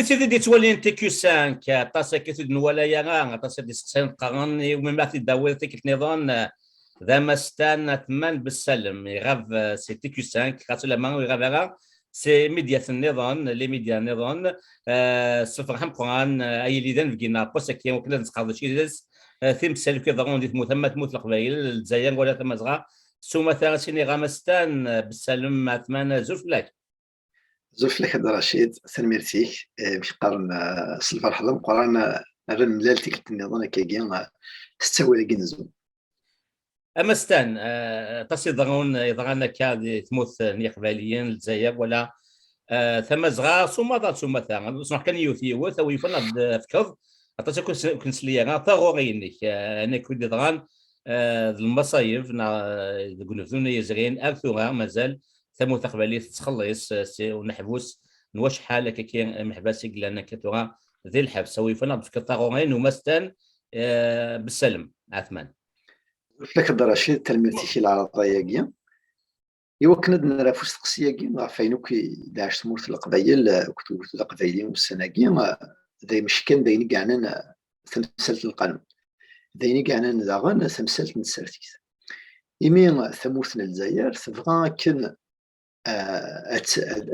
ومثل دي تولي انت كيسان كطاسه كتد نولا يغان طاسه دي سقسان قرن ومن بعد داوي تيك نظام ذا مستان ثمان بالسلم يغاف سي كيسان خاطر لما يغاف سي ميديا النظام لي ميديا النظام صفر هم قران اي ليدان بقينا بوسا كي ممكن نتقاضى شي داز ثيم سالك ضغون دي تموت القبائل الجزائر ولا تمزغا سو مثلا سيني غامستان بالسلم مع ثمان زوج فلاك زوج لك هذا رشيد سلميرتيك باش قارن سلفر حضم قران هذا ملالتي كنت النظام كيجي تستوي لك نزو امستان تصيدغون يضغانا كاد تموت ني قباليين الجزائر ولا ثم زغا سوما ثما صح كان يوثي وثوي فنا فكر حتى كنت سليا طاغوريني انا كنت ضغان المصايف نقول ذونا يزغين اكثر مازال ثم تقبلي تخلص ونحبوس نواش حالك كي محباسي لنا كتوغا ذي الحبس سوي فنا بكثاغورين ومستان بالسلم عثمان لك الدراشيد تلميرتي شي العرضيه يوكنا دنا فوس تقسياكي عفاينو كي داعش تمورت القبايل كتبت القبايلين والسناكي داي مشكل دايني كاعنا تمثلت القانون دايني كاعنا داغن تمثلت نسرتيس يمين ثمورتنا الجزائر تبغى كن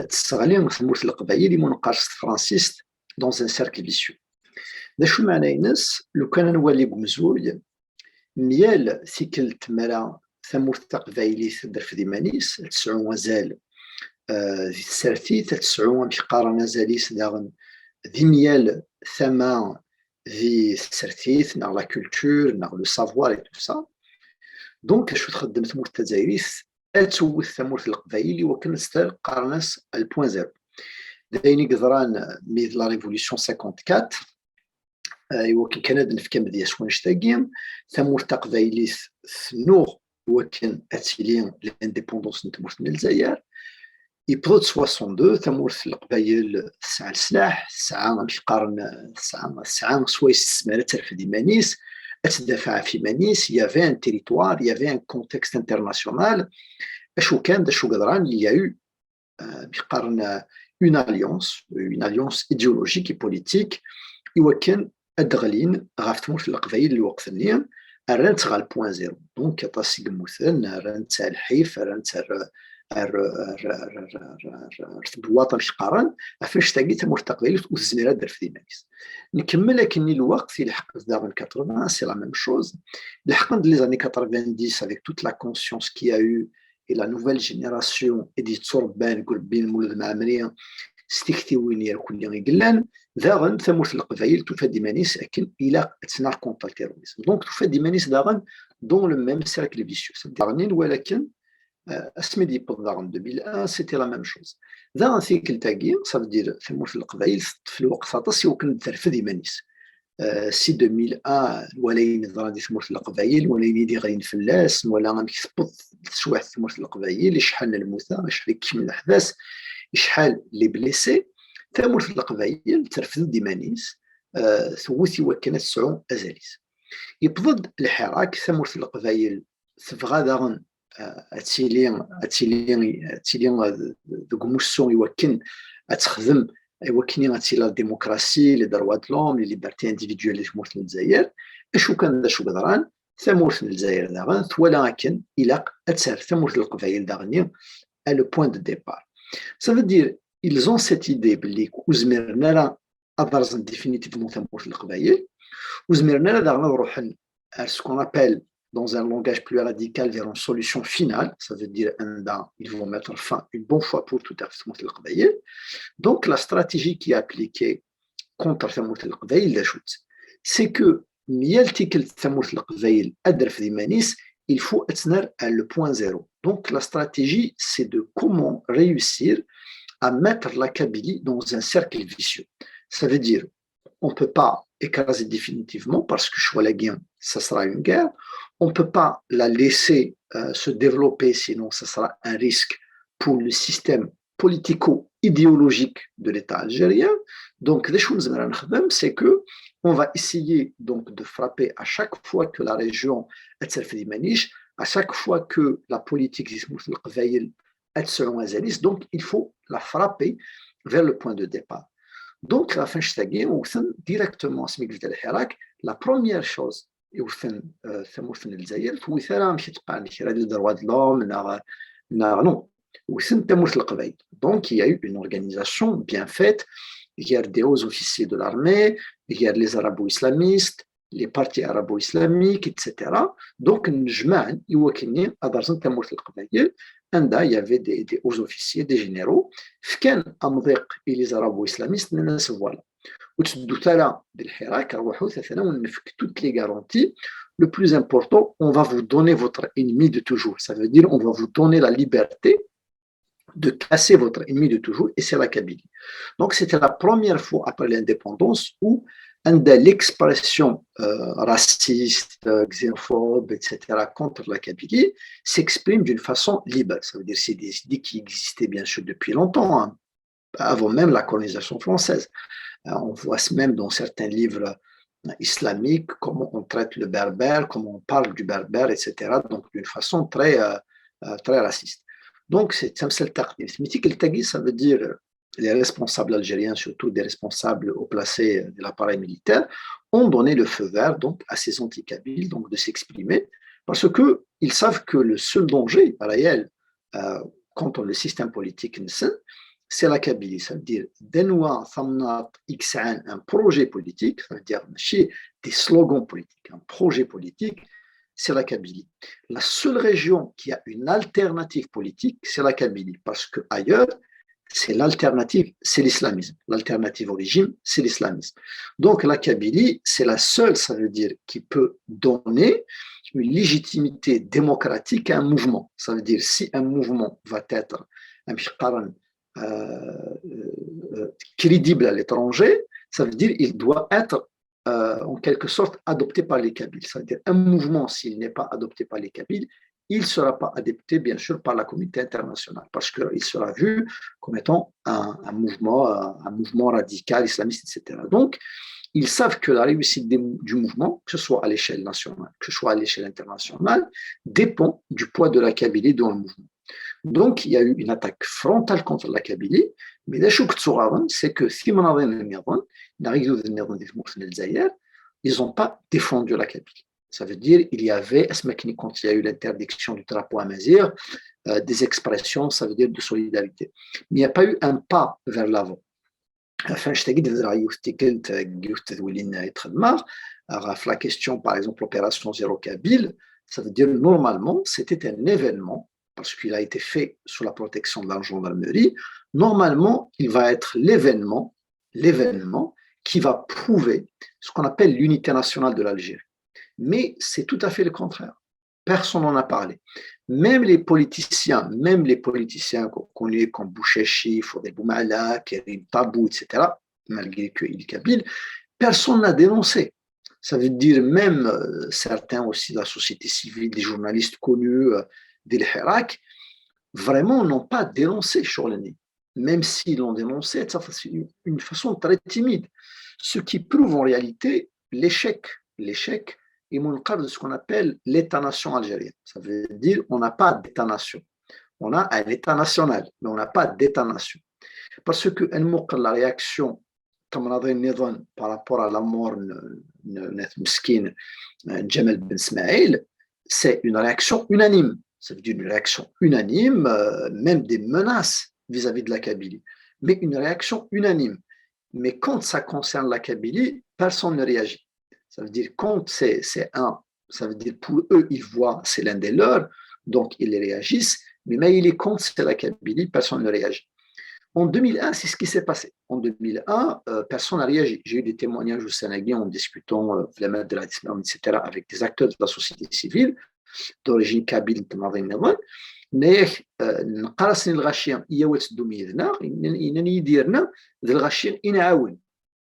تستغلين ثمورت القبايل اللي منقارس فرانسيست دون ان سيركل فيسيو دا شو معنى ينس لو كان نولي بمزوي ميال سيكل تمرا ثمورت قبايلي تدر في ديمانيس تسعو مازال في السرتي تسعو باش قارنا زاليس داغن ذي ميال ثما في السرتيث ناغ لا كولتور ناغ لو سافوار اي تو سا دونك شو تخدم ثمورت الجزائريس اتوث ثمورت القبايلي وكان ستار قارناس البوان زيرو دايني قدران ميد لا ريفوليسيون 54 وكان كندا نفكا مديا شوان شتاقيم ثمورت قبايليس ثنوغ وكان اتيلين لانديبوندونس نتمورت من الجزائر يبرد 62 ثمورت القبايل تسعة السلاح تسعة باش قارن تسعة سوايس السمارة في ديمانيس تدافع في مانيس يافي ان تيريتوار يافي ان كونتكست انترناسيونال اشو كان دا شو قدران اللي ياو باش قارن اون اليونس ايديولوجيك بوليتيك يوكن ادغلين غاف تمورت القبايل اللي وقفني رانت غا البوان زيرو دونك طاسي مثلا رانت الحيف رانت الوطن شقارن عفاش تاقيت مرتقبيل والزميرة دار في ديمانيس نكمل لكن الوقت يلحق داغن 80 سي لا ميم شوز لحق لي زاني 90 avec toute la conscience qu'il y a eu et la nouvelle génération ادي تصربان قربين مولد معمريه ستيكتيوين كل يقلان داغن ثمورت القبايل توفى ديمانيس لكن الى تنار كونتر تيروريزم دونك توفى ديمانيس داغن دون لو ميم سيركل فيسيوس داغنين ولكن اسمدي بالضغط 2001 سيتي لا ميم شوز ذا سيكل تاكي صافي دير ثمورت القبايل في الوقت تاطس يمكن ترفد ديمانيس سي 2001 ولاين ضرادي ثمورت القبايل ولاين يدي غادي نفلاس ولا غنكتبط شواحد ثمورت القبايل شحال الموتى شحال كيما الاحداث شحال لي بليسي ثمورت القبايل ترفد ديمانيس ثوثي وكانت تسعو ازاليس يبضد الحراك ثمورت القبايل تبغى داغن اتيلين دوك موسون يوكن اتخدم يوكني اتيلا الديمقراسي لي دروا دلوم لي ليبرتي انديفيدوال اللي تمورت الجزائر اشو كان دا شو قدران ثمورت الجزائر داغن ولكن الى اتسار ثمورت القبايل داغني à le point de départ. Ça veut dire ils ont cette idée بلي وزمرنا لا ادرزن ديفينيتيفمون ثمورت القبايل وزمرنا لا داغنا نروح ce qu'on appelle dans un langage plus radical vers une solution finale, ça veut dire ils vont mettre fin une bonne fois pour tout à fait al Qbaïl. Donc la stratégie qui est appliquée contre Thamout al-Qbaïl, c'est que Mialtik Thamout al-Qbaïl adref Dimanis, il faut être à le point zéro. Donc la stratégie, c'est de comment réussir à mettre la Kabylie dans un cercle vicieux. Ça veut dire on ne peut pas écraser définitivement parce que choix la guerre, ça sera une guerre. On ne peut pas la laisser se développer, sinon ça sera un risque pour le système politico-idéologique de l'État algérien. Donc, les choses c'est que on va essayer donc de frapper à chaque fois que la région est maniche, à chaque fois que la politique est selon Azalis, donc il faut la frapper vers le point de départ. دونك فاش تلاقي وثن ديريكتومون سميك ديال الحراك لا بروميير شوز يوثن ثموثن الجزائر تويثرا ماشي تبقى عندك راه ديال droits de l'homme non وثن تموث القبائل دونك il y a eu une organisation bien faite. Il y a des hauts officiers de l'armée, il y a les arabo-islamistes, les partis arabo-islamiques, etc. Donc, il y avait des hauts officiers, des généraux. Et les arabo-islamistes, voilà. Toutes les garanties. Le plus important, on va vous donner votre ennemi de toujours. Ça veut dire on va vous donner la liberté de casser votre ennemi de toujours, et c'est la Kabylie. Donc, c'était la première fois après l'indépendance où l'expression raciste, xénophobe, etc., contre la Kabylie s'exprime d'une façon libre. Ça veut dire que c'est des idées qui existaient bien sûr depuis longtemps, hein, avant même la colonisation française. On voit même dans certains livres islamiques comment on traite le berbère, comment on parle du berbère, etc., donc d'une façon très raciste. Donc, c'est Tamsel Taqdim. Ça veut dire les responsables algériens, surtout des responsables haut placés de l'appareil militaire, ont donné le feu vert donc, à ces anti-kabyles donc, de s'exprimer parce qu'ils savent que le seul danger réel contre le système politique, c'est la Kabylie. Ça veut dire un projet politique, ça veut dire des slogans politiques, un projet politique. C'est la Kabylie. La seule région qui a une alternative politique, c'est la Kabylie, parce qu'ailleurs, c'est l'alternative, c'est l'islamisme. L'alternative au régime, c'est l'islamisme. Donc la Kabylie, c'est la seule, ça veut dire, qui peut donner une légitimité démocratique à un mouvement. Ça veut dire, si un mouvement va être crédible à l'étranger, ça veut dire qu'il doit être en quelque sorte adopté par les Kabyles. C'est-à-dire un mouvement, s'il n'est pas adopté par les Kabyles, il ne sera pas adopté, bien sûr, par la communauté internationale, parce qu'il sera vu comme étant un mouvement radical, islamiste, etc. Donc, ils savent que la réussite du mouvement, que ce soit à l'échelle nationale, que ce soit à l'échelle internationale, dépend du poids de la Kabylie dans le mouvement. Donc, il y a eu une attaque frontale contre la Kabylie, mais c'est que si ils n'ont pas défendu la Kabylie. Ça veut dire qu'il y avait, quand il y a eu l'interdiction du drapeau amazigh, des expressions, ça veut dire de solidarité. Mais il n'y a pas eu un pas vers l'avant. La question, par exemple, l'opération Zéro Kabyle, ça veut dire normalement, c'était un événement, parce qu'il a été fait sous la protection de la gendarmerie. Normalement, il va être l'événement qui va prouver ce qu'on appelle l'unité nationale de l'Algérie. Mais c'est tout à fait le contraire. Personne n'en a parlé. Même les politiciens connus comme Bouchechi, Fodel Boumala, Kerim Tabou, etc., malgré qu'il est kabyle, personne n'a dénoncé. Ça veut dire même certains aussi de la société civile, des journalistes connus de l'Irak, vraiment n'ont pas dénoncé Choleni. Même s'ils l'ont dénoncé, c'est une façon très timide. Ce qui prouve en réalité l'échec et de ce qu'on appelle l'État-nation algérien. Ça veut dire qu'on n'a pas d'État-nation. On a un État national, mais on n'a pas d'État-nation. Parce que la réaction par rapport à la mort de Jamal Ben Smaïl, c'est une réaction unanime. Ça veut dire une réaction unanime, même des menaces vis-à-vis de la Kabylie, mais une réaction unanime. Mais quand ça concerne la Kabylie, personne ne réagit. Ça veut dire quand ça veut dire pour eux, ils voient c'est l'un des leurs, donc ils réagissent, mais il est contre c'est la Kabylie, personne ne réagit. En 2001, c'est ce qui s'est passé. En 2001, personne n'a réagi. J'ai eu des témoignages au Sénégal en discutant etc., avec des acteurs de la société civile d'origine kabyle, mais نقرصني الغاشيه هي وتدوميدنا انني يديرنا ذا الغاشيه ينعاون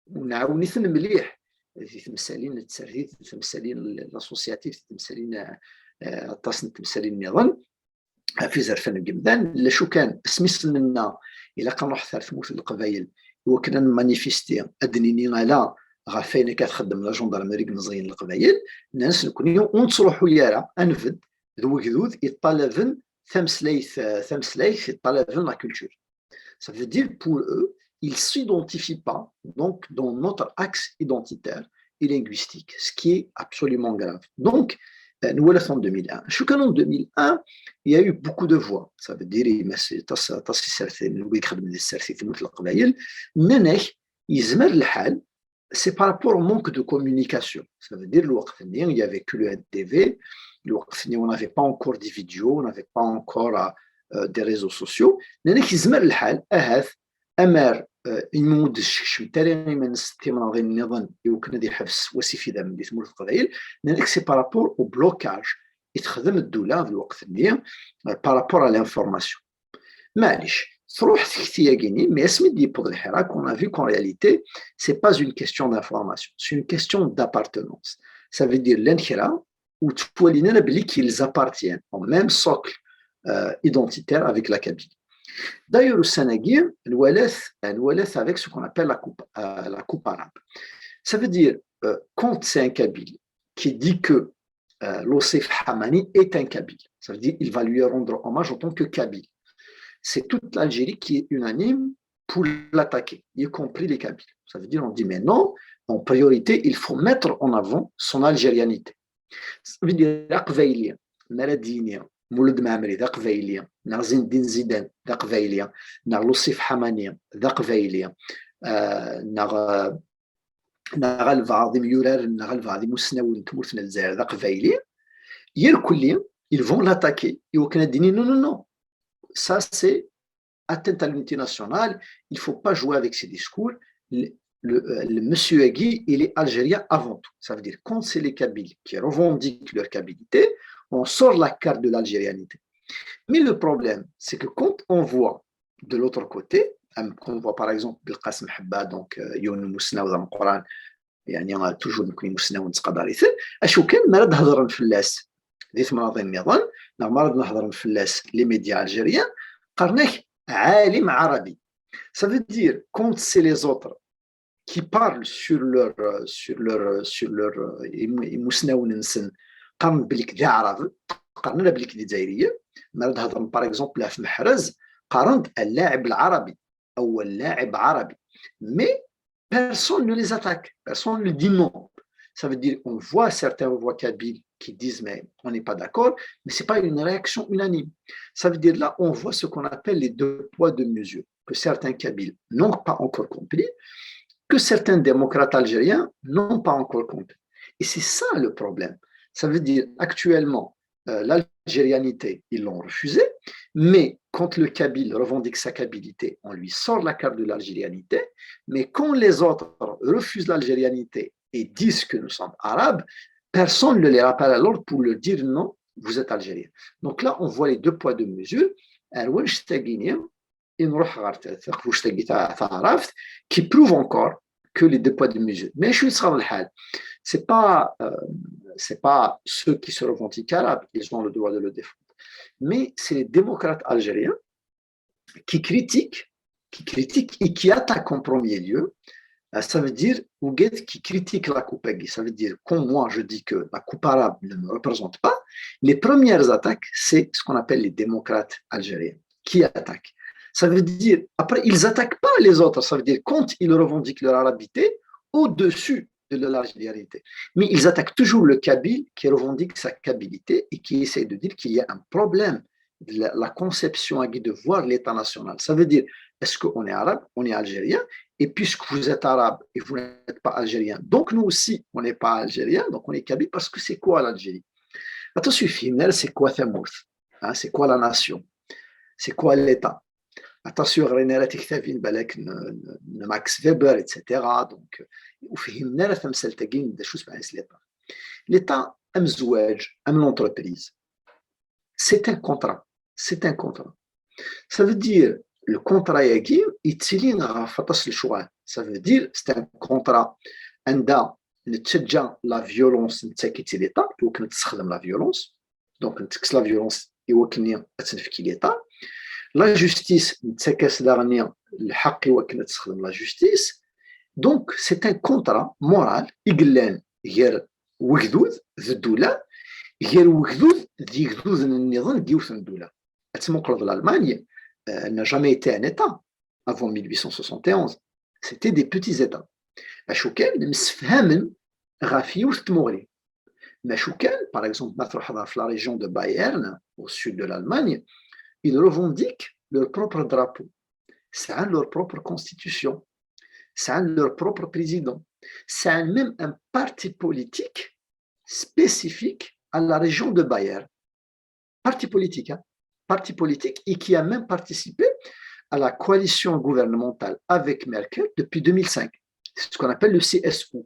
ونعاون يثن مليح تمثالين التسريد تمثالين الاسوسياتيف تمثالين التصن تمثالين النظام في زرفان الجمدان لا شو كان سميت لنا الا كنروح في موت القبايل وكنا مانيفيستي ادنيني على غافين كتخدم لا جوندارمري مزيين القبايل الناس نكونوا ونصروحوا يارا انفد ذوكذوذ يطالبن ثمسليث يطالبن لا كولتور. Ça veut dire pour eux, il ne s'identifie pas donc, dans notre axe identitaire et linguistique, ce qui est absolument grave. Donc, nous sommes en 2001. Je suis en 2001, il y a eu beaucoup de voix. Ça veut dire il c'est par rapport au manque de communication. Ça veut dire il n'y avait que le NTV, on n'avait pas encore des vidéos, on n'avait pas encore des réseaux sociaux. امر يمود الشكشم تاري ما نستي مناظر النظام يمكن دي حبس وسيفي دام اللي تمول القبائل لانك سي بارابور او بلوكاج يتخدم الدوله في الوقت النية بارابور على لانفورماسيون معليش تروح تكتيا كيني مي اسمي دي بود الحراك on a vu qu'en réalité c'est pas une question d'information c'est une question d'appartenance ça veut dire l'enkhira ou تولينا بلي qu'ils appartiennent au même socle identitaire avec la Kabylie. D'ailleurs, au Sénégal, l'ouest avec ce qu'on appelle la coupe arabe. Ça veut dire, quand c'est un Kabyle qui dit que l'Ossef Hamani est un Kabyle, ça veut dire qu'il va lui rendre hommage en tant que Kabyle. C'est toute l'Algérie qui est unanime pour l'attaquer, y compris les Kabyles. Ça veut dire, on dit, mais non, en priorité, il faut mettre en avant son algérianité. Ça veut dire, Akveilien, Maradinien, مولد معمري ذا قبايليا نار زين الدين زيدان ذا قبايليا نار لوصيف حمانية ذا قبايليا نار الفاضي ميورار نار الفاضي مسناول تمورثنا الجزائر ذا قبايليا يركليا ils vont l'attaquer et au Canada dit non ça c'est atteinte à l'unité nationale il faut pas jouer avec ces discours le monsieur Agui il est algérien avant tout ça veut dire quand c'est les Kabyles qui revendiquent leur kabilité on sort la carte de l'algérianité. Mais le problème, c'est que quand on voit de l'autre côté, quand on voit par exemple Bilqasim Habba, donc Youn Mousna dans le Coran, يعني أنا toujours نكون مسنا ونتقدر يثل أشو كان مرض هضر نفلاس ديت مناظر النظام مرض نهضر نفلاس les médias algériens قرناه عالم عربي ça veut dire quand c'est les autres qui parlent sur leur مسنا وننسن قام بليك دي عرب قارنا بليك دي جزائريه مرض هضر باغ اكزومبل في محرز قارنت اللاعب العربي او اللاعب عربي مي personne ne les attaque personne ne dit non ça veut dire on voit certains voix kabyles qui disent mais on n'est pas d'accord mais c'est pas une réaction unanime ça veut dire là on voit ce qu'on appelle les deux poids deux mesures que certains kabyles n'ont pas encore compris que certains démocrates algériens n'ont pas encore compris et c'est ça le problème. Ça veut dire actuellement, l'algérianité, ils l'ont refusé, mais quand le Kabyle revendique sa kabilité, on lui sort la carte de l'algérianité, mais quand les autres refusent l'algérianité et disent que nous sommes arabes, personne ne les rappelle à l'ordre pour leur dire non, vous êtes algérien. Donc là, on voit les deux poids, deux mesures, qui prouvent encore que les deux poids, deux mesures. Mais je suis c'est pas ceux qui se revendiquent arabes, ils ont le droit de le défendre. Mais c'est les démocrates algériens qui critiquent et qui attaquent en premier lieu. Ça veut dire, qui critiquent la coupe Agui. Ça veut dire, quand moi je dis que la coupe arabe ne me représente pas, les premières attaques, c'est ce qu'on appelle les démocrates algériens qui attaquent. Ça veut dire, après, ils n'attaquent pas les autres. Ça veut dire, quand ils revendiquent leur arabité, au-dessus de l'algérianité. Mais ils attaquent toujours le Kabyle qui revendique sa kabilité et qui essaie de dire qu'il y a un problème de la conception de voir l'État national. Ça veut dire, est-ce qu'on est arabe, on est algérien, et puisque vous êtes arabe et vous n'êtes pas algérien, donc nous aussi, on n'est pas algérien, donc on est kabyle, parce que c'est quoi l'Algérie? Attention, c'est quoi Thamouth? C'est quoi la nation? C'est quoi l'État? Attention, Max Weber, etc. Donc, l'État aime zouaj, aime l'entreprise. C'est un contrat. C'est un contrat. Ça veut dire, le contrat يجي يتسلين فطس الشغل. Ça veut dire, c'est un contrat. عندها نتشجع la violence نتسكتي l'État. يمكن تستخدم la violence. Donc, نتكس la violence يوكلني تنفكي l'État. La justice, la justice. Donc, c'est un contrat moral. L'Allemagne n'a jamais été un État. avant 1871, c'était des petits États. أشو كان مستفهمن غا في وسط مغرب. Mais شو كان, par exemple, في la région de Bayern, au sud de l'Allemagne, ils revendiquent leur propre drapeau, c'est leur propre constitution, c'est leur propre président, c'est même un parti politique spécifique à la région de Bayern. Parti politique, hein? Parti politique, et qui a même participé à la coalition gouvernementale avec Merkel depuis 2005. C'est ce qu'on appelle le CSU.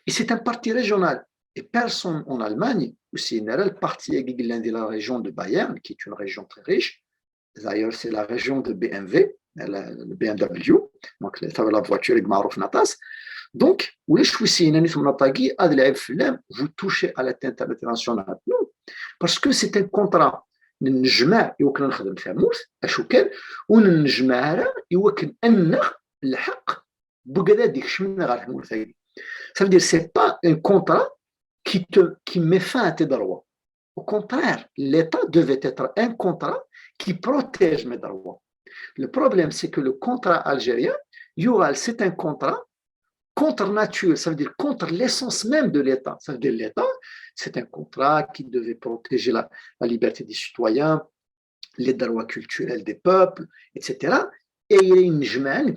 Et c'est un parti régional. Et personne en Allemagne, aussi le parti de la région de Bayern, qui est une région très riche. D'ailleurs, c'est la région de BMW, le BMW, donc la voiture est معروف نطاس. Donc, vous touchez à l'atteinte internationale. Non, parce que c'est un contrat. نجمع يمكن نخدم فيها موت اشو كان ونجمع يمكن ان الحق بقدا ديك شمن غنحمل فيه. Ça veut dire c'est pas un contrat qui met fin à tes droits. Au contraire, l'État devait être un contrat qui protège mes droits. Le problème, c'est que le contrat algérien, Yoral, c'est un contrat contre nature, ça veut dire contre l'essence même de l'État. Ça veut dire l'État, c'est un contrat qui devait protéger la liberté des citoyens, les droits culturels des peuples, etc. Et il y a une jmane,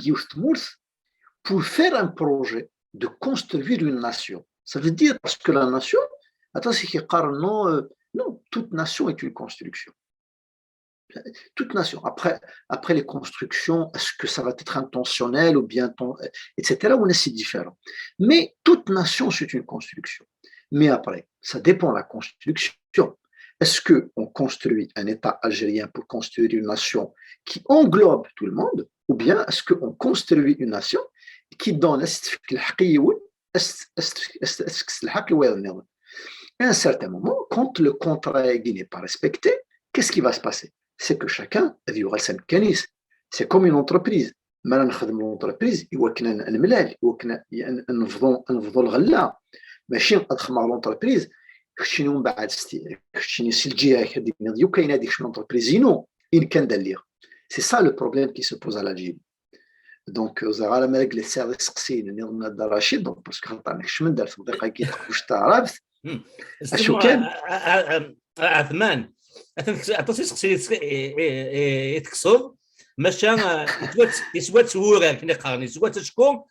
pour faire un projet de construire une nation. Ça veut dire parce que la nation, non, toute nation est une construction. Toute nation. Après les constructions, est-ce que ça va être intentionnel ou bien, etc. C'est différent. Mais toute nation, c'est une construction. Mais après, ça dépend de la construction. Est-ce qu'on construit un État algérien pour construire une nation qui englobe tout le monde, ou bien est-ce qu'on construit une nation qui donne à un certain moment, quand le contrat n'est pas respecté, qu'est-ce qui va se passer? C'est que chacun aura sa mécanisme. C'est comme une entreprise. ما نخدم l'entreprise يوكنا نملال يوكنا نفضل الغلا ماشي ادخل l'entreprise خشيني من بعد خشيني الجهه هذيك ديال كاينه هذيك شنو entreprise نو ان كان دلير. C'est ça le problème qui se pose à l'Algérie. Donc زغاله مالك لي سير سقسين نيضنا رشيد دونك باسكو خاطر شمن دار في دقيقه كي تخرج تعرف اشو كان عثمان عطاتي سقسي يتكسر ماشا يسوى تسورا كنا قارني يسوى تشكون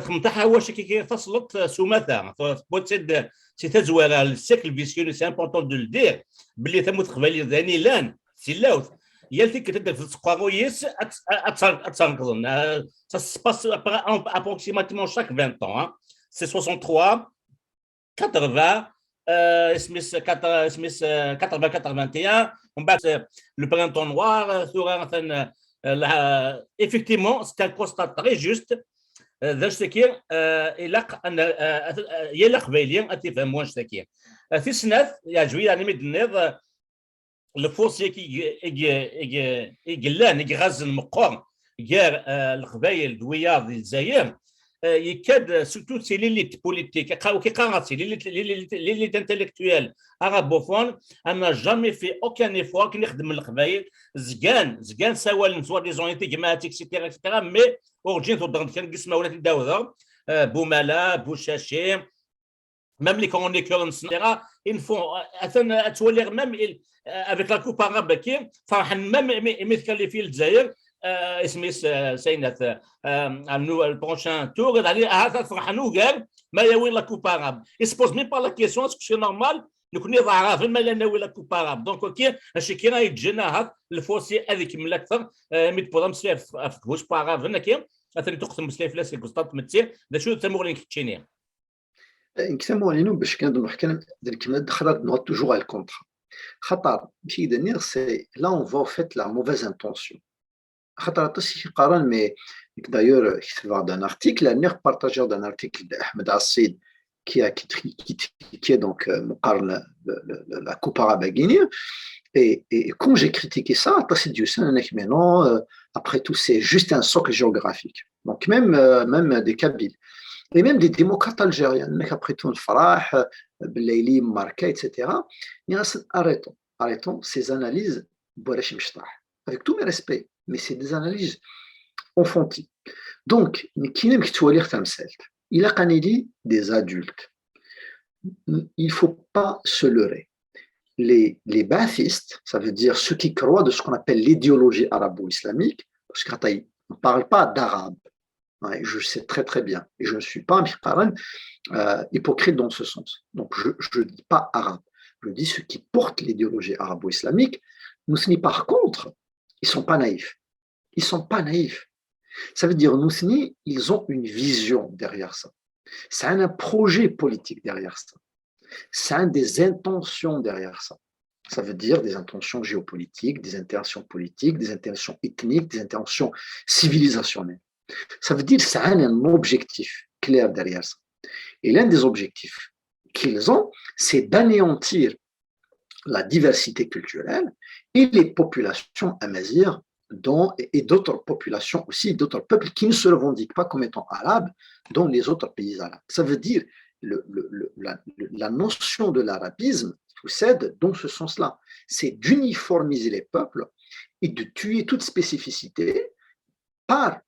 تمطح واش كي فصلت سمثا بوتسد سي تزوار السيكل فيسيون سي امبورطون دو لدير بلي تموت قبالي ذاني لان سيلاوت يالتي كتبدا في السقارويس اتسانكلون ça se passe approximativement chaque 20 ans c'est 63 80 Smith 80-81 le printemps noir effectivement c'est un constat très juste ذاك كاين يلق ان يلا قبايليا تفهم واش كاين في السنات يعجبني يعني مدنيض الفوسي كي يقلان يغزن مقام غير القبايل دوياض الجزائر يكاد سورتو سي ليليت بوليتيك كي قراتي ليليت انتليكتويال arabophones انا جامي في اوكان ايفور كي نخدم القبايل زكان سوال سوا دي زونيتي جماعات اكسيتيرا مي اورجين تضرب كان قسمه ولات داوذا بومالا بوشاشي même les chroniqueurs ils font اتولي même avec la coupe arabe qui فرحن même مثل في الجزائر اسمي سينات le prochain tour هذا فرحنو قال ما يوين لا كوب arabe il se pose même pas la question est-ce que c'est normal نكون عارف ما لا ناوي لا كوب arabe donc اوكي هادشي كي راه يتجنى هذا الفوسي هذيك من الاكثر ميت بودام سلاف واش باراف هنا كاين مثلا تقسم بسلاف لا سي قسطات متي دا شو تمورين كتشيني نكتموا علينا باش كنهضروا حكا كما دخلت نوت توجور على الكونترا خطر ماشي دنيغ سي لا اون فو فيت لا موفيز انتونسيون خاطر عطيتي قران مي دايور كتب d'un article نيغ بارطاجيو d'un article d'Ahmed Assid qui est donc مقارنه la coupe arabe à Guinée et quand j'ai critiqué ça c'est du sein mais non après tout c'est juste un socle géographique donc même des Kabyles et même des démocrates algériens, après tout, le Farah, Belaïli, Marca, etc. Arrêtons ces analyses, avec tous mes respects, mais c'est des analyses enfantine. Donc, il a des adultes. Il ne faut pas se leurrer. Les bathistes, ça veut dire ceux qui croient de ce qu'on appelle l'idéologie arabo-islamique, parce qu'on ne parle pas d'arabe. Ouais, je sais très très bien, et je ne suis pas hypocrite dans ce sens. Donc je ne dis pas arabe, je dis ceux qui portent l'idéologie arabo-islamique. Mousni, par contre, ils ne sont pas naïfs. Ils ne sont pas naïfs. Ça veut dire, Mousni, ils ont une vision derrière ça. C'est un projet politique derrière ça. C'est des intentions derrière ça. Ça veut dire des intentions géopolitiques, des intentions politiques, des intentions ethniques, des intentions civilisationnelles. Ça veut dire que c'est un objectif clair derrière ça. Et l'un des objectifs qu'ils ont, c'est d'anéantir la diversité culturelle et les populations amazighs et d'autres populations aussi, d'autres peuples qui ne se revendiquent pas comme étant arabes dans les autres pays arabes. Ça veut dire la notion de l'arabisme possède dans ce sens-là. C'est d'uniformiser les peuples et de tuer toute spécificité par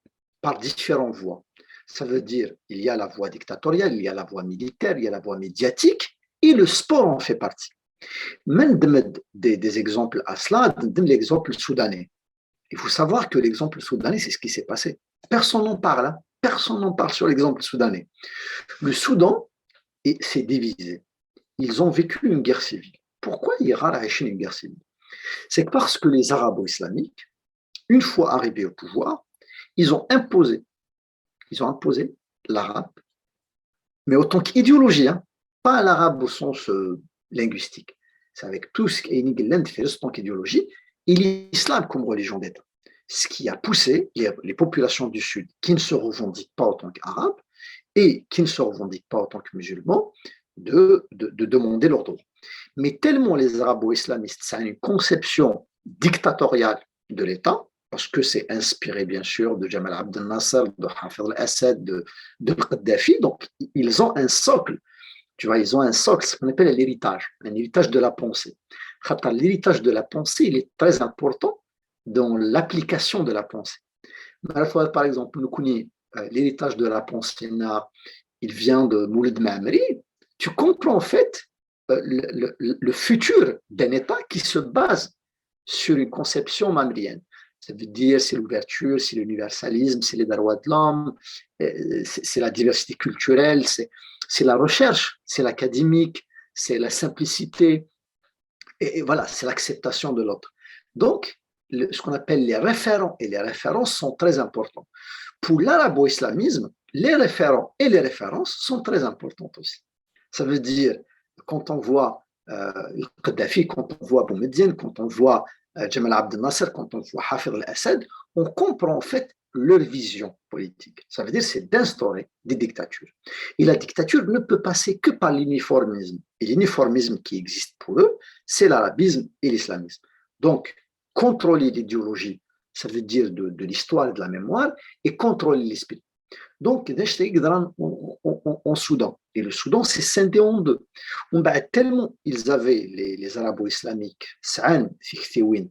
différentes voies. Ça veut dire il y a la voie dictatoriale, il y a la voie militaire, il y a la voie médiatique, et le sport en fait partie. Même des exemples à cela, l'exemple soudanais. Il faut savoir que l'exemple soudanais, c'est ce qui s'est passé. Personne n'en parle. Hein. Personne n'en parle sur l'exemple soudanais. Le Soudan s'est divisé. Ils ont vécu une guerre civile. Pourquoi l'Iran a vécu une guerre civile? C'est parce que les arabo-islamiques, une fois arrivés au pouvoir, ils ont imposé l'arabe, mais autant qu'idéologie, hein, pas l'arabe au sens linguistique. C'est avec tout ce qui est en tant qu'idéologie, et l'islam comme religion d'État. Ce qui a poussé les populations du Sud qui ne se revendiquent pas en tant qu'arabes et qui ne se revendiquent pas en tant que musulmans de demander leur droit. Mais tellement les arabo-islamistes, ça a une conception dictatoriale de l'État, parce que c'est inspiré bien sûr de Jamal Abdel Nasser, de Hafez al-Assad, de Kadhafi, donc ils ont un socle, tu vois, ils ont un socle, ce qu'on appelle l'héritage, un héritage de la pensée. L'héritage de la pensée, il est très important dans l'application de la pensée. Par exemple, nous connaissons l'héritage de la pensée, il vient de Moulid Ma'amri, tu comprends en fait le futur d'un État qui se base sur une conception mamrienne. Ça veut dire c'est l'ouverture, c'est l'universalisme, c'est les droits de l'homme, c'est la diversité culturelle, c'est la recherche, c'est l'académique, c'est la simplicité, et voilà, c'est l'acceptation de l'autre. Donc, ce qu'on appelle les référents et les références sont très importants. Pour l'arabo-islamisme, les référents et les références sont très importantes aussi. Ça veut dire, quand on voit Kadhafi, quand on voit Boumediene, quand on voit Jamal Abdel Nasser, quand on voit Hafez al-Assad, on comprend en fait leur vision politique. Ça veut dire c'est d'instaurer des dictatures. Et la dictature ne peut passer que par l'uniformisme. Et l'uniformisme qui existe pour eux, c'est l'arabisme et l'islamisme. Donc, contrôler l'idéologie, ça veut dire de l'histoire et de la mémoire, et contrôler l'esprit. Donc, en Soudan. Et le Soudan s'est scindé en deux. Tellement ils avaient, les arabo-islamiques,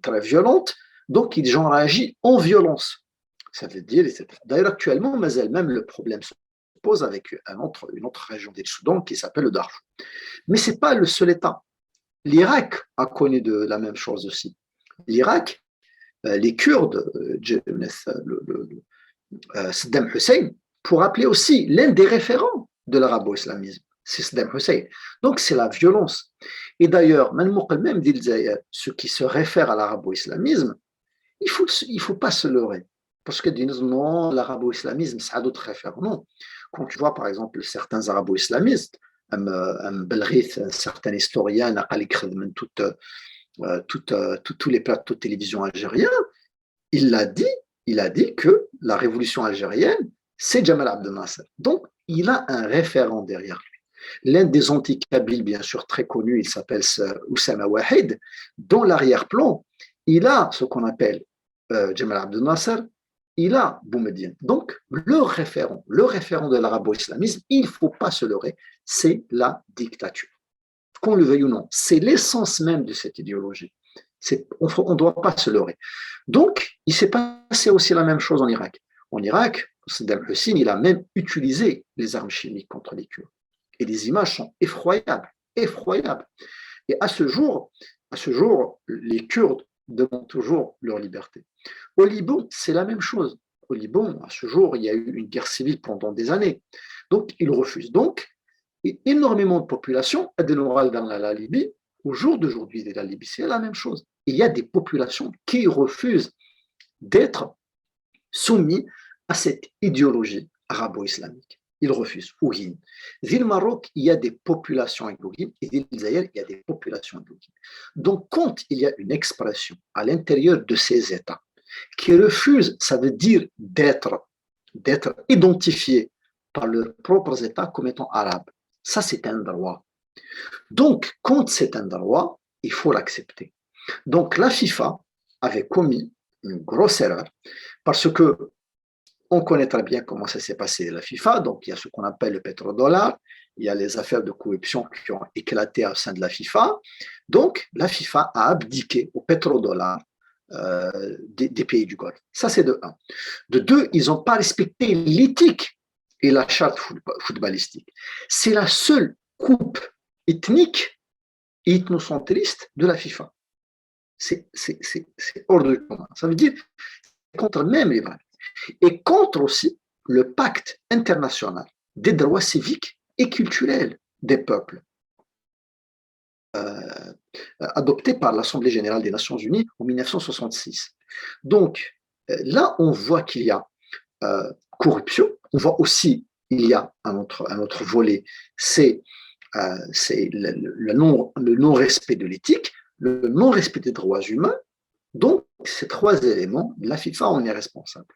très violentes, donc ils ont réagi en violence. Ça veut dire, etc. D'ailleurs, actuellement, même le problème se pose avec une autre région du Soudan qui s'appelle le Darfour. Mais ce n'est pas le seul État. L'Irak a connu de la même chose aussi. L'Irak, les Kurdes, Saddam Hussein, pour rappeler aussi l'un des référents de l'arabo-islamisme, c'est Saddam Hussein. Donc c'est la violence. Et d'ailleurs, même ceux qui se réfèrent à l'arabo-islamisme, il faut pas se leurrer. Parce que non, l'arabo-islamisme, ça a d'autres référents. Non. Quand tu vois par exemple certains arabo-islamistes, un certain historien, tous les plateaux de télévision algériens, il a dit que la révolution algérienne, c'est Jamal Abdel Nasser. Donc, il a un référent derrière lui. L'un des anti-kabyles, bien sûr, très connu, il s'appelle Oussama Wahed. Dans l'arrière-plan, il a ce qu'on appelle Jamal Abdel Nasser, il a Boumediene. Donc, le référent de l'arabo-islamisme, il ne faut pas se leurrer, c'est la dictature. Qu'on le veuille ou non, c'est l'essence même de cette idéologie. On ne doit pas se leurrer. Donc, il s'est passé aussi la même chose en Irak. En Irak, Saddam Hussein, il a même utilisé les armes chimiques contre les Kurdes. Et les images sont effroyables, effroyables. Et à ce jour, les Kurdes demandent toujours leur liberté. Au Liban, c'est la même chose. Au Liban, à ce jour, il y a eu une guerre civile pendant des années. Donc, ils refusent. Donc, énormément de populations, dans la Libye, au jour d'aujourd'hui, la Libye, c'est la même chose. Il y a des populations qui refusent d'être soumis à cette idéologie arabo-islamique. Ils refusent. Ouhin. Ville Maroc, il y a des populations endogènes, et Ville Zaïre, il y a des populations endogènes. Donc, quand il y a une expression à l'intérieur de ces États qui refusent, ça veut dire d'être identifiés par leurs propres États comme étant arabes. Ça, c'est un droit. Donc, quand c'est un droit, il faut l'accepter. Donc, la FIFA avait commis une grosse erreur parce que on connaît très bien comment ça s'est passé à la FIFA. Donc, il y a ce qu'on appelle le pétrodollar. Il y a les affaires de corruption qui ont éclaté au sein de la FIFA. Donc, la FIFA a abdiqué au pétrodollar des pays du Golfe. Ça, c'est de un. De deux, ils n'ont pas respecté l'éthique et la charte footballistique. C'est la seule coupe ethnique et ethnocentriste de la FIFA. C'est hors de commun. Ça veut dire contre même les valeurs et contre aussi le pacte international des droits civiques et culturels des peuples adopté par l'Assemblée générale des Nations unies en 1966. Donc là, on voit qu'il y a corruption. On voit aussi il y a un autre volet, c'est le non-respect de l'éthique, le non-respect des droits humains. Donc, ces trois éléments, la FIFA, on est responsable.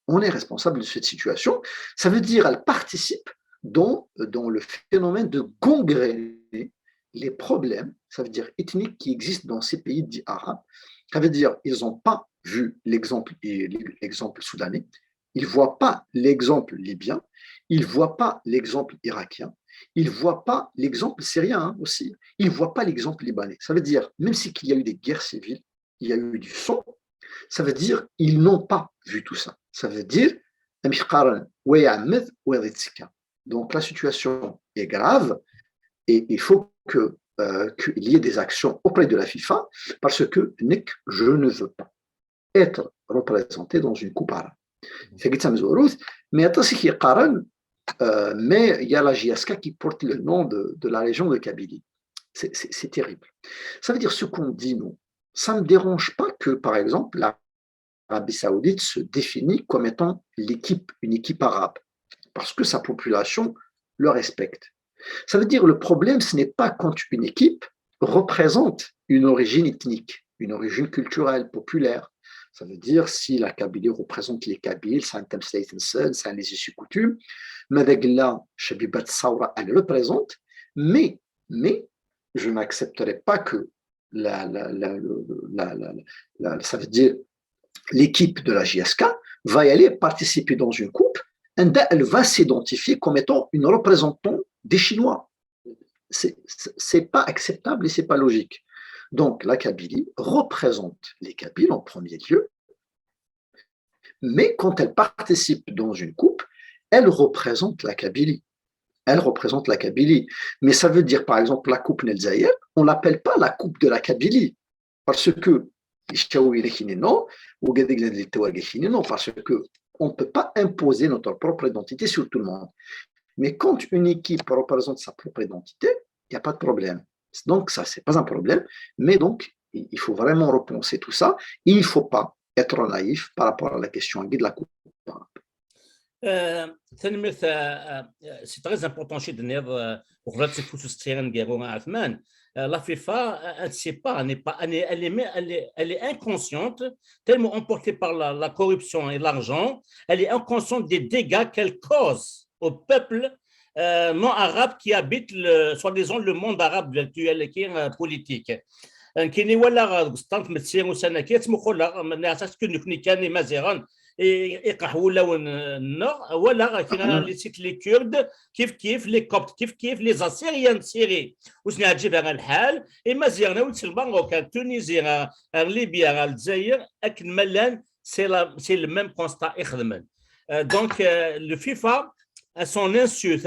On est responsable de cette situation. Ça veut dire qu'elle participe dans le phénomène de gangréner les problèmes, ça veut dire ethniques qui existent dans ces pays dits arabes. Ça veut dire qu'ils n'ont pas vu l'exemple soudanais, ils ne voient pas l'exemple libyen, ils ne voient pas l'exemple irakien, ils ne voient pas l'exemple syrien aussi, ils ne voient pas l'exemple libanais. Ça veut dire, même s'il y a eu des guerres civiles, il y a eu du sang, ça veut dire qu'ils n'ont pas vu tout ça. Ça veut dire, donc la situation est grave et il faut qu'il y ait des actions auprès de la FIFA parce que je ne veux pas être représenté dans une coupe arabe. Mais il y a la JSK qui porte le nom de la région de Kabylie. C'est terrible. Ça veut dire ce qu'on dit, nous. Ça ne me dérange pas que, par exemple, l'Arabie Saoudite se définit comme étant une équipe arabe, parce que sa population le respecte. Ça veut dire le problème, ce n'est pas quand une équipe représente une origine ethnique, une origine culturelle, populaire. Ça veut dire si la Kabylie représente les Kabyles, c'est un Temsleitensen, c'est un les us et coutumes. Madagla, Shabibat Saoura, elle représente, mais je n'accepterai pas que ça veut dire l'équipe de la JSK va y aller participer dans une coupe, elle va s'identifier comme étant une représentante des Chinois. C'est pas acceptable et c'est pas logique. Donc la Kabylie représente les Kabyles en premier lieu, mais quand elle participe dans une coupe, elle représente la Kabylie. Elle représente la Kabylie. Mais ça veut dire, par exemple, la coupe Nel Zaïre, on ne l'appelle pas la coupe de la Kabylie, parce que non, parce qu'on ne peut pas imposer notre propre identité sur tout le monde. Mais quand une équipe représente sa propre identité, il n'y a pas de problème. Donc ça, ce n'est pas un problème, mais donc il faut vraiment repenser tout ça. Il ne faut pas être naïf par rapport à la question de la coupe. C'est très important chez Denner pour la la FIFA, elle ne sait pas, elle est inconsciente, tellement emportée par la corruption et l'argent, elle est inconsciente des dégâts qu'elle cause au peuple non arabe qui habite, soi-disant, le monde arabe actuel qui est politique. كاين ولا قسطنت متسير وسنه كيتمخولا من اساس كنكني كان مزيران يقحوا ولا النار ولا كاين لي سيت لي كورد كيف لي كوبت كيف لي زاسيريان سيري وسنا تجيب على الحال اما زيرنا وتسلمانغو كان تونيزيا ليبيا الجزائر اكن ملان سي لو ميم كونستا يخدمن Donc, le FIFA, à son insu,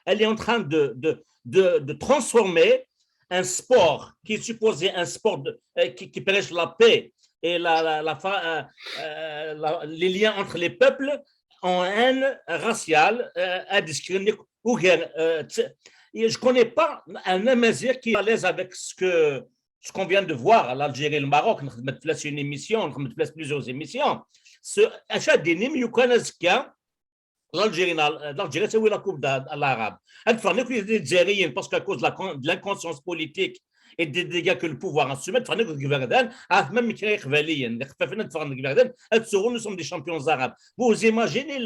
elle est en train de transformer un sport qui est supposé un sport qui prêche la paix et les liens entre les peuples en haine raciale, à discriminer ou guerre. Je ne connais pas un Amazir qui est à l'aise avec ce qu'on vient de voir à l'Algérie et le Maroc. On a fait une émission, on a fait plusieurs émissions. Achat d'énigmes, il y a l'Algérie, c'est où la Coupe d'Arabe. Elle fait que les Algériens, parce qu'à cause de l'inconscience politique et des dégâts que le pouvoir a assumé, même nous sommes des champions arabes. Vous imaginez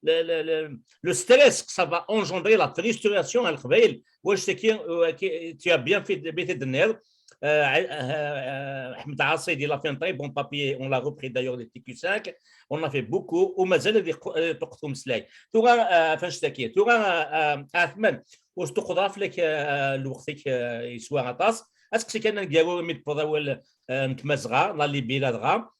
le stress que ça va engendrer, la frustration. Je sais que tu as bien fait de nerfs. Ahmed Assid, il a fait un très bon papier, on l'a repris d'ailleurs les TQ5, on a fait beaucoup ومازال تقطم سلاي تورا فاش تاكي تورا اثمن واش تقضاف لك الوقت يسوى غطاس اسك سي كان نقاو ميت بضاول نتمزغا لا ليبي لا دغا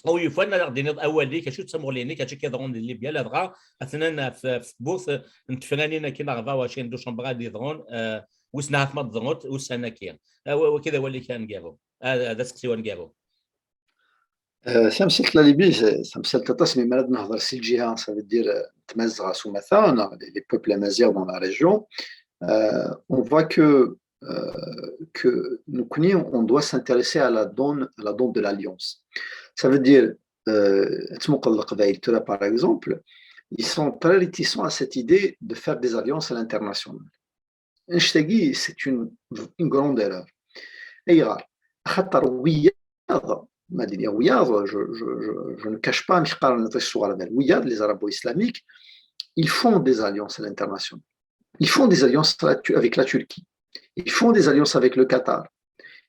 او يفنا غادي اولي كشو تسمغليني كاشي كيضرون ليبيا لا دغا اثنين في بوث نتفنانين كي نغفا واش ندو شمبغا دي ضرون وسنعرف ما تضغط وسنا كيان وكذا هو اللي كان قالوا هذا سقسي نقالوا تمثيلة لا ليبي تمثيلة تصميم بلد نهضر سي الجهة ça veut dire تمزغ سومثا les peuples amazirs dans la région on voit que nous on doit s'intéresser à la donne de l'alliance ça veut dire par exemple ils sont très réticents à cette idée de faire des alliances à l'international. C'est une grande erreur. Je ne cache pas, les arabo-islamiques, ils font des alliances à l'international. Ils font des alliances avec la Turquie. Ils font des alliances avec le Qatar.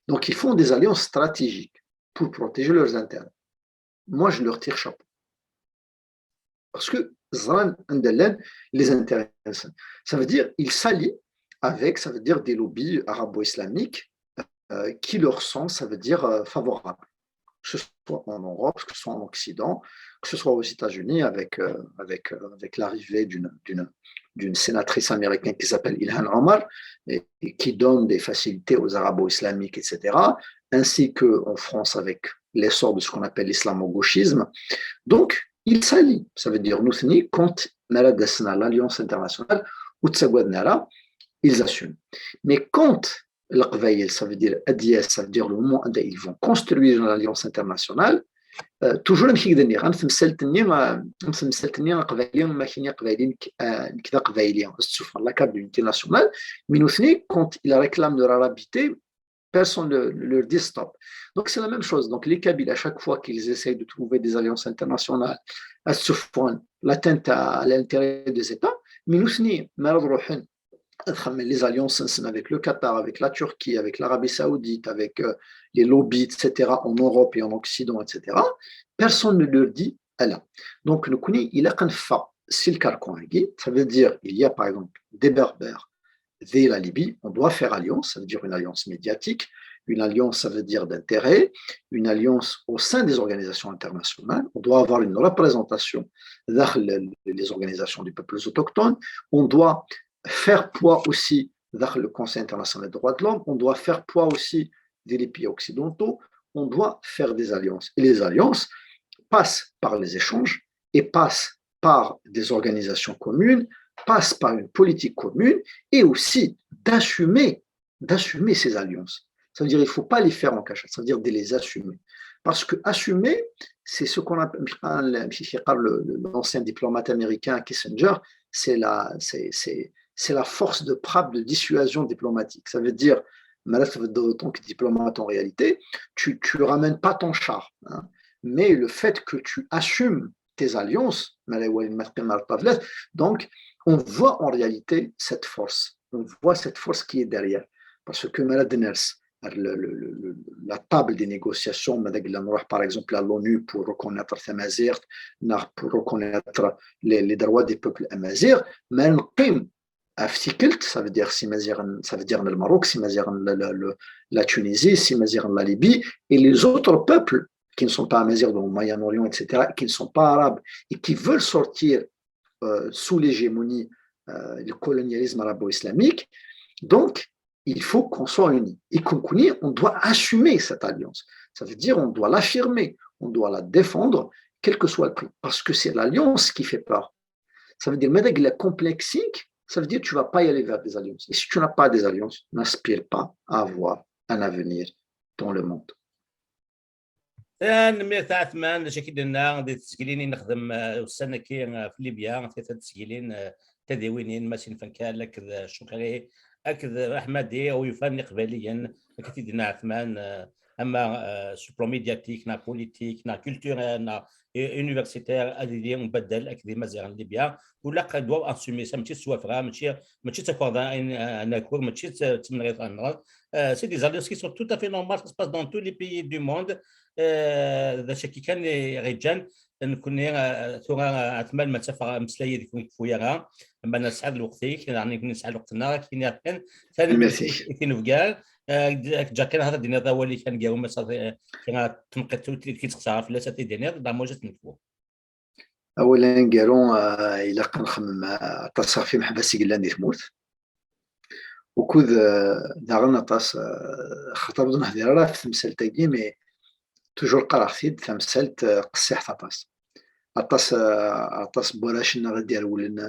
Donc, ils font des alliances stratégiques pour protéger leurs intérêts. Moi, je leur tire chapeau. Parce que les intéressent. Ça veut dire qu'ils s'allient avec, ça veut dire des lobbies arabo-islamiques qui leur sont, ça veut dire favorables. Que ce soit en Europe, que ce soit en Occident, que ce soit aux États-Unis avec l'arrivée d'une sénatrice américaine qui s'appelle Ilhan Omar et qui donne des facilités aux arabo-islamiques, etc., ainsi qu'en France avec l'essor de ce qu'on appelle l'islamo-gauchisme. Donc, ils s'allient. Ça veut dire, nous, quand l'Alliance internationale, ou Tsagwadnara, ils assument. Mais quand l'Aqvaïl, ça veut dire Adiès, ça veut dire le moment où ils vont construire une alliance internationale, toujours le chic de Niran, la carte d'unité nationale, mais nous, quand ils réclament leur arabité, personne ne leur dit stop. Donc c'est la même chose. Donc les Kabyles, à chaque fois qu'ils essayent de trouver des alliances internationales, à ce point, l'atteinte à l'intérêt des États, mais nous, les alliances avec le Qatar, avec la Turquie, avec l'Arabie Saoudite, avec les lobbies, etc., en Europe et en Occident, etc., personne ne leur dit Allah. Donc, nous connaissons, il y a un fa, c'est le cas ça veut dire, il y a par exemple des Berbères dès la Libye, on doit faire alliance, ça veut dire une alliance médiatique, une alliance, ça veut dire d'intérêt, une alliance au sein des organisations internationales, on doit avoir une représentation dans les organisations des peuples autochtones, on doit faire poids aussi dans le Conseil international des droits de l'homme, on doit faire poids aussi dans les pays occidentaux, on doit faire des alliances. Et les alliances passent par les échanges et passent par des organisations communes, passent par une politique commune et aussi d'assumer ces alliances. Ça veut dire qu'il ne faut pas les faire en cachette, ça veut dire de les assumer. Parce que assumer, c'est ce qu'on appelle, l'ancien diplomate américain Kissinger, c'est la force de frappe de dissuasion diplomatique. Ça veut dire, tant que diplomate en réalité, tu ne ramènes pas ton char. Hein, mais le fait que tu assumes tes alliances, donc on voit en réalité cette force. On voit cette force qui est derrière. Parce que la table des négociations, par exemple à l'ONU pour reconnaître Amazigh, pour reconnaître les droits des peuples amazirs, mais ça veut dire ça veut dire le Maroc, la Tunisie, la Libye et les autres peuples qui ne sont pas amazirs dans le Moyen-Orient, etc., qui ne sont pas arabes et qui veulent sortir sous l'hégémonie du colonialisme arabo-islamique. Donc, il faut qu'on soit unis. Et on doit assumer cette alliance. Ça veut dire on doit l'affirmer, on doit la défendre, quel que soit le prix. Parce que c'est l'alliance qui fait peur. Ça veut dire, que la complexique, ça veut dire que tu ne vas pas y aller vers des alliances. Et si tu n'as pas des alliances, n'aspire pas à avoir un avenir dans le monde. نمير تاع ثمان شي كيدنا دي تسجيلين نخدم وسنه كي في ليبيا في تسجيلين تدوينين ماشي فنكال لك الشكري اكد احمدي او يفني قبليا كتيدنا ثمان اما سوبلو ميدياتيك نا بوليتيك نا كولتور نا يونيفرسيتير ادي مبدل اكدي مزيان ليبيا ولا دو اسومي سا ماشي سوافرا ماشي تاكورد ان كور ماشي تمنغيط ان سي دي زاليونس كي سون تو افي نورمال سا سباس دون تو لي بيي دو موند ذا شكي كان رجال نكون ثورة أتمنى ما تفرع مسلاية ديكم فوياها أما نسعد الوقت يعني نسعد وقتنا كنا ثاني كي نفقال جا كان هذا دينا ذا ولي كان جاو مسا كان تنقطو كي تخسر في لاساتي دينا دا موجة نتفو أولا قالوا إلا كنخمم تصافي محبسي قلنا ندي تموت وكود داغنا طاس خاطر بدون نهضر راه في تمثال تاكي مي توجور قرا خفيد تمثلت قصيح عطاس بوراشنا غادي رولن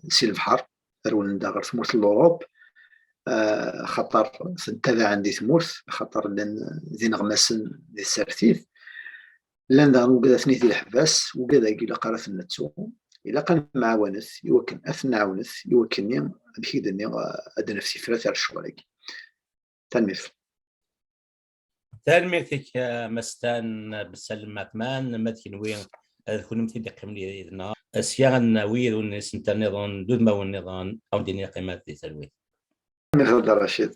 سي البحر رولن داغر ثمورت الأوروب خاطر تابع عندي ثمورت خاطر لان ذي نغمسن ذي السرثيث لان داغر وكذا ثني ذي الحباس وكذا إلا قرا في النتسو إلا كان معاونث يوكن أثنى عاونث يوكني بكيدني أدنى في سفرات على الشواليك تنمير تنميرتك مستان بالسلم ماتمان مدكن وين كنا متي دقيم لي إذنا سيان وير ونس انترنظن دود ما ونظن أو دنيا قيمات دي تلوي تنمير رشيد